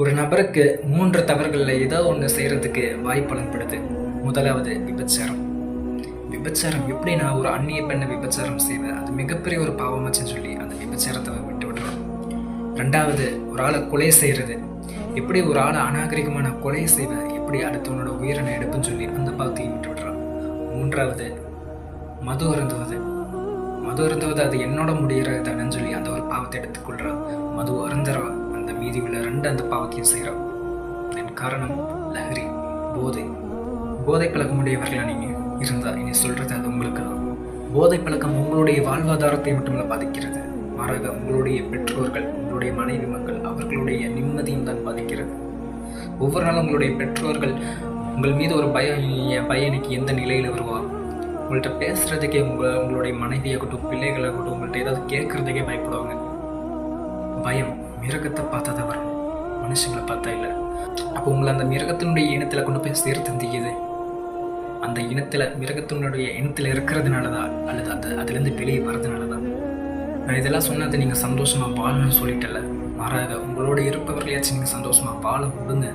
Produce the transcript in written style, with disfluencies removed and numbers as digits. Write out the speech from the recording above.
ஒரு நபருக்கு 3 தவறுகளில் ஏதோ ஒன்று செய்கிறதுக்கு வாய்ப்பளன்படுது. முதலாவது விபச்சாரம். விபச்சாரம் எப்படி நான் ஒரு அந்நிய பெண்ணை விபச்சாரம் செய்வேன், அது மிகப்பெரிய ஒரு பாவமாச்சுன்னு சொல்லி அந்த விபச்சாரத்தை விட்டு விடுறோம். ரெண்டாவது, ஒரு ஆளை கொலை செய்கிறது. எப்படி ஒரு ஆளை அநாகரிகமான கொலை செய்வேன், எப்படி அடுத்தவனோட உயிரை நான் எடுப்புன்னு சொல்லி அந்த பாவத்தையும் விட்டு விடுறான். மூன்றாவது, மது அருந்துவது. மது அருந்துவது அது என்னோட முடிகிறது தானேன்னு சொல்லி அந்த ஒரு பாவத்தை எடுத்துக்கொள்கிறான். மது அருந்துறா அந்த மீதி உள்ள அந்த பாவத்தையும் செய்கிறான். இதன் காரணம் லஹரி, போதை. போதை பழக்கமுடையவர்களாக நீங்கள் இருந்தால் இனி சொல்கிறது அது உங்களுக்கு தான். போதை பழக்கம் உங்களுடைய வாழ்வாதாரத்தை மட்டுமல்ல பாதிக்கிறது, மாறாக உங்களுடைய பெற்றோர்கள், உங்களுடைய மனைவி மக்கள், அவர்களுடைய நிம்மதியும் தான் பாதிக்கிறது. ஒவ்வொரு நாளும் உங்களுடைய பெற்றோர்கள் உங்கள் மீது ஒரு பயம், என் பையனுக்கு எந்த நிலையில் வருவான், உங்கள்கிட்ட பேசுகிறதுக்கே உங்களுடைய மனைவியாகட்டும் பிள்ளைகளாகட்டும் உங்கள்கிட்ட ஏதாவது கேட்குறதுக்கே பயப்படுவாங்க. பயம் மிருகத்தை பார்த்தா தான் வரும், மனுஷங்களை பார்த்தா இல்லை. அப்போ உங்களை அந்த மிருகத்தினுடைய இனத்தில் கொண்டு போய் சேர்த்து தீக்குது. அந்த இனத்தில் மிருகத்தினுடைய இனத்தில் இருக்கிறதுனால தான், அல்லது அதுலேருந்து வெளியே வர்றதுனால தான். நான் இதெல்லாம் சொன்னது நீங்கள் சந்தோஷமாக வாழணும்னு சொல்லிட்டல, மாறாக உங்களோட இருப்பவர்களையாச்சும் நீங்கள் சந்தோஷமாக வாழ விடுங்க.